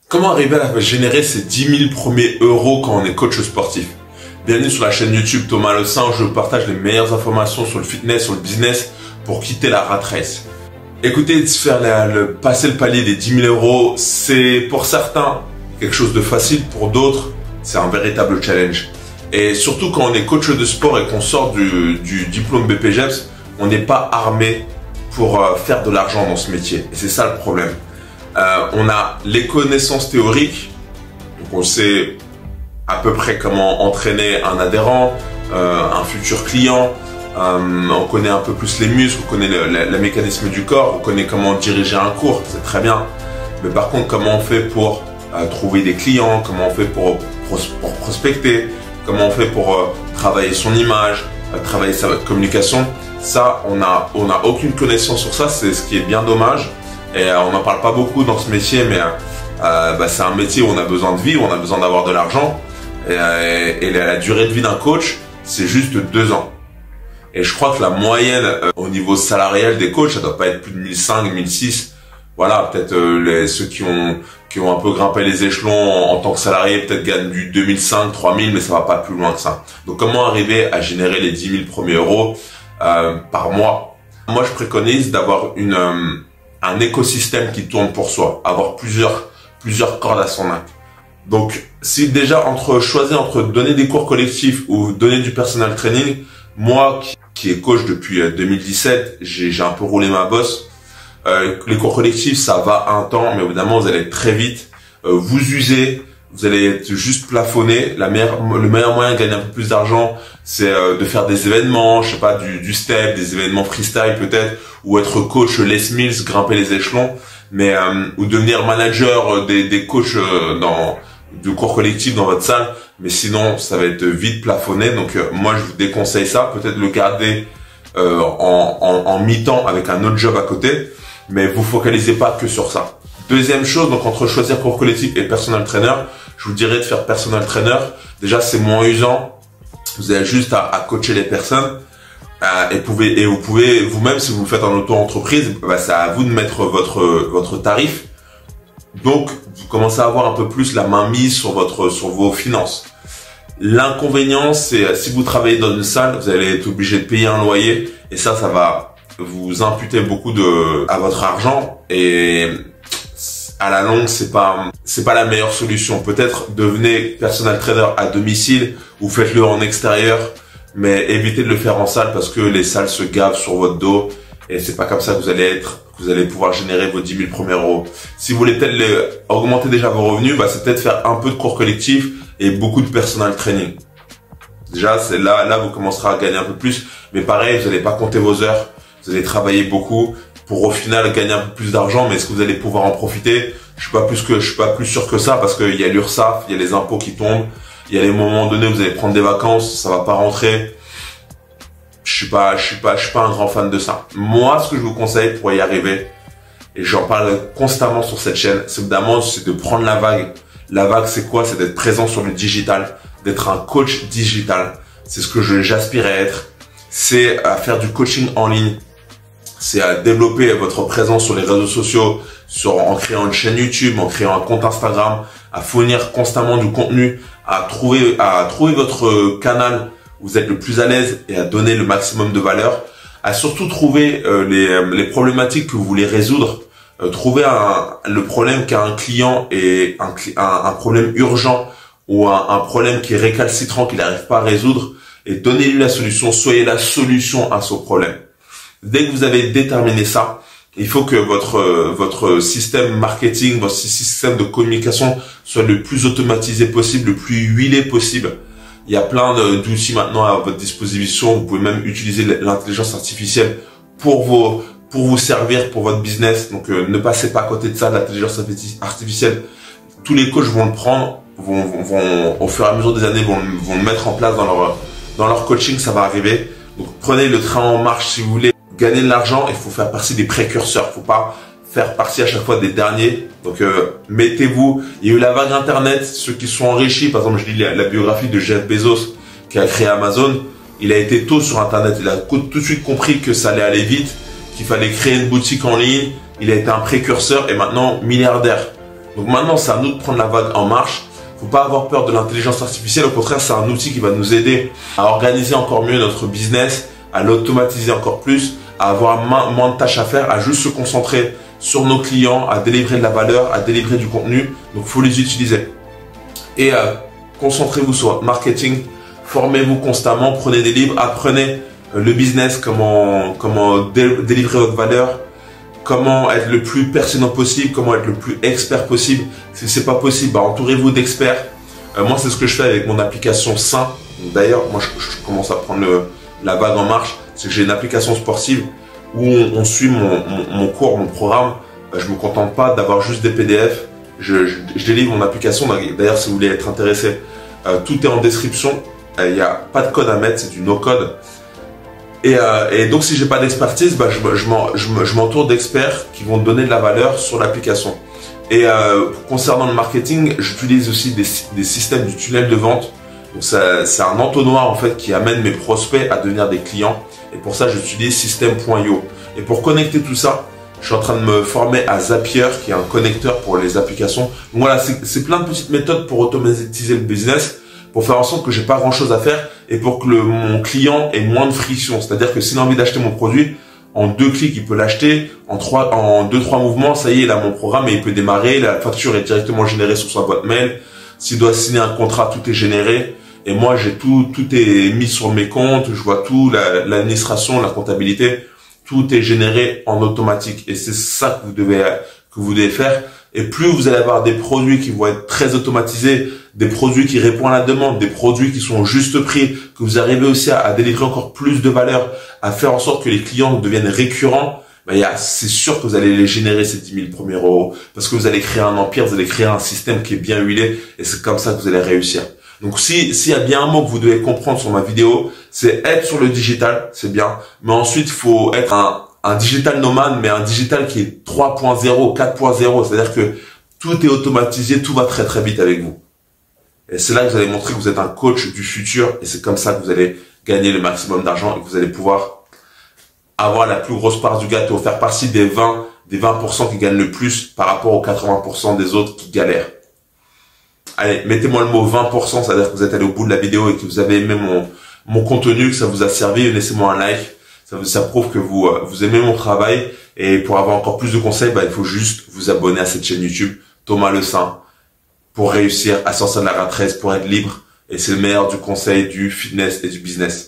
Comment arriver à générer ces 10 000 premiers euros quand on est coach sportif? Bienvenue sur la chaîne YouTube Thomas Le Saint, où je partage les meilleures informations sur le fitness, sur le business pour quitter la rat race. Écoutez, passer le palier des 10 000 euros, c'est pour certains quelque chose de facile, pour d'autres, c'est un véritable challenge. Et surtout quand on est coach de sport et qu'on sort du diplôme BPJEPS, on n'est pas armé pour faire de l'argent dans ce métier. Et c'est ça le problème. On a les connaissances théoriques, donc on sait à peu près comment entraîner un adhérent, un futur client, on connaît un peu plus les muscles, on connaît le mécanisme du corps, on connaît comment diriger un cours, c'est très bien. Mais par contre, comment on fait pour trouver des clients, comment on fait pour prospecter, comment on fait pour travailler son image, travailler sa communication, ça, on n'a aucune connaissance sur ça, c'est ce qui est bien dommage. Et on n'en parle pas beaucoup dans ce métier, mais c'est un métier où on a besoin de vivre, on a besoin d'avoir de l'argent. Et la durée de vie d'un coach, c'est juste 2 ans. Et je crois que la moyenne au niveau salarial des coachs, ça doit pas être plus de 1500, 1600. Voilà, peut-être ceux qui ont un peu grimpé les échelons en tant que salarié, peut-être gagnent du 2005, 3000, mais ça va pas plus loin que ça. Donc comment arriver à générer les 10 000 premiers euros par mois? Moi, je préconise d'avoir un écosystème qui tourne pour soi, avoir plusieurs cordes à son arc. Donc, si déjà choisir entre donner des cours collectifs ou donner du personal training, moi qui est coach depuis 2017, j'ai un peu roulé ma bosse. Les cours collectifs, ça va un temps, mais évidemment, vous allez très vite vous user. Vous allez être juste plafonné. Le meilleur moyen de gagner un peu plus d'argent, c'est de faire des événements, je sais pas, du step, des événements freestyle peut-être, ou être coach Les Mills, grimper les échelons, mais ou devenir manager des coachs du cours collectif dans votre salle. Mais sinon, ça va être vite plafonné. Donc moi, je vous déconseille ça. Peut-être le garder en mi-temps avec un autre job à côté, mais vous focalisez pas que sur ça. Deuxième chose, donc entre choisir cours collectif et personal trainer, je vous dirais de faire personal trainer. Déjà, c'est moins usant. Vous avez juste à coacher les personnes et vous pouvez vous-même, si vous faites en auto-entreprise, c'est à vous de mettre votre tarif. Donc, vous commencez à avoir un peu plus la main mise sur vos finances. L'inconvénient, c'est si vous travaillez dans une salle, vous allez être obligé de payer un loyer et ça va vous imputer beaucoup à votre argent et à la longue, c'est pas la meilleure solution. Peut-être devenez personal trainer à domicile ou faites-le en extérieur, mais évitez de le faire en salle parce que les salles se gavent sur votre dos et c'est pas comme ça que vous allez pouvoir générer vos 10 000 premiers euros. Si vous voulez peut-être augmenter déjà vos revenus, c'est peut-être faire un peu de cours collectif et beaucoup de personal training. Déjà, c'est là vous commencerez à gagner un peu plus, mais pareil, vous n'allez pas compter vos heures, vous allez travailler beaucoup pour au final gagner un peu plus d'argent, mais est-ce que vous allez pouvoir en profiter? Je suis pas plus sûr que ça parce qu'il y a l'URSSAF, il y a les impôts qui tombent, il y a les moments donnés où vous allez prendre des vacances, ça va pas rentrer. Je suis pas un grand fan de ça. Moi, ce que je vous conseille pour y arriver, et j'en parle constamment sur cette chaîne, c'est évidemment de prendre la vague. La vague, c'est quoi? C'est d'être présent sur le digital, d'être un coach digital. C'est ce que j'aspire à être. C'est à faire du coaching en ligne. C'est à développer votre présence sur les réseaux sociaux, en créant une chaîne YouTube, en créant un compte Instagram, à fournir constamment du contenu, à trouver votre canal où vous êtes le plus à l'aise et à donner le maximum de valeur, à surtout trouver les problématiques que vous voulez résoudre, trouver le problème qu'a un client et un problème urgent ou un problème qui est récalcitrant qu'il n'arrive pas à résoudre et donnez-lui la solution, soyez la solution à son problème. Dès que vous avez déterminé ça, il faut que votre système marketing, votre système de communication soit le plus automatisé possible, le plus huilé possible. Il y a plein d'outils maintenant à votre disposition. Vous pouvez même utiliser l'intelligence artificielle pour vous servir, pour votre business. Donc ne passez pas à côté de ça, de l'intelligence artificielle. Tous les coachs vont le prendre, vont au fur et à mesure des années, vont le mettre en place dans leur coaching, ça va arriver. Donc prenez le train en marche si vous voulez. Gagner de l'argent, il faut faire partie des précurseurs. Faut pas faire partie à chaque fois des derniers. Donc mettez-vous. Il y a eu la vague internet, ceux qui sont enrichis. Par exemple, je lis la biographie de Jeff Bezos qui a créé Amazon. Il a été tôt sur internet. Il a tout de suite compris que ça allait aller vite, qu'il fallait créer une boutique en ligne. Il a été un précurseur et maintenant milliardaire. Donc maintenant, c'est à nous de prendre la vague en marche. Faut pas avoir peur de l'intelligence artificielle. Au contraire, c'est un outil qui va nous aider à organiser encore mieux notre business, à l'automatiser encore plus, à avoir moins de tâches à faire, à juste se concentrer sur nos clients, à délivrer de la valeur, à délivrer du contenu. Donc, faut les utiliser. Et concentrez-vous sur votre marketing. Formez-vous constamment. Prenez des livres. Apprenez le business, comment délivrer votre valeur, comment être le plus pertinent possible, comment être le plus expert possible. Si c'est pas possible, entourez-vous d'experts. Moi, c'est ce que je fais avec mon application Sain. D'ailleurs, moi, je commence à prendre la vague en marche. C'est que j'ai une application sportive où on suit mon cours, mon programme. Je me contente pas d'avoir juste des PDF. Je délivre mon application. D'ailleurs, si vous voulez être intéressé, tout est en description. Il n'y a pas de code à mettre, c'est du no-code. Et donc, si j'ai pas d'expertise, je m'entoure d'experts qui vont donner de la valeur sur l'application. Et concernant le marketing, j'utilise aussi des systèmes du tunnel de vente. Donc, c'est un entonnoir en fait qui amène mes prospects à devenir des clients. Et pour ça, j'utilise System.io. Et pour connecter tout ça, je suis en train de me former à Zapier, qui est un connecteur pour les applications. Donc voilà, c'est plein de petites méthodes pour automatiser le business, pour faire en sorte que j'ai pas grand chose à faire et pour que mon client ait moins de friction. C'est-à-dire que s'il a envie d'acheter mon produit, en 2 clics, il peut l'acheter. En 2-3 mouvements, ça y est, il a mon programme et il peut démarrer. La facture est directement générée sur sa boîte mail. S'il doit signer un contrat, tout est généré. Et moi, j'ai tout est mis sur mes comptes. Je vois tout, l'administration, la comptabilité. Tout est généré en automatique. Et c'est ça que vous devez faire. Et plus vous allez avoir des produits qui vont être très automatisés, des produits qui répondent à la demande, des produits qui sont au juste prix, que vous arrivez aussi à délivrer encore plus de valeur, à faire en sorte que les clients deviennent récurrents, c'est sûr que vous allez les générer ces 10 000 premiers euros. Parce que vous allez créer un empire, vous allez créer un système qui est bien huilé. Et c'est comme ça que vous allez réussir. Donc s'il y a bien un mot que vous devez comprendre sur ma vidéo, c'est être sur le digital, c'est bien. Mais ensuite, il faut être un digital nomade, mais un digital qui est 3.0, 4.0. C'est-à-dire que tout est automatisé, tout va très très vite avec vous. Et c'est là que vous allez montrer que vous êtes un coach du futur. Et c'est comme ça que vous allez gagner le maximum d'argent et que vous allez pouvoir avoir la plus grosse part du gâteau, faire partie des 20% qui gagnent le plus par rapport aux 80% des autres qui galèrent. Allez, mettez-moi le mot 20%, c'est-à-dire que vous êtes allé au bout de la vidéo et que vous avez aimé mon contenu, que ça vous a servi, laissez-moi un like. Ça prouve que vous aimez mon travail. Et pour avoir encore plus de conseils, il faut juste vous abonner à cette chaîne YouTube, Thomas Le Saint, pour réussir à sortir de la rat race, pour être libre. Et c'est le meilleur du conseil, du fitness et du business.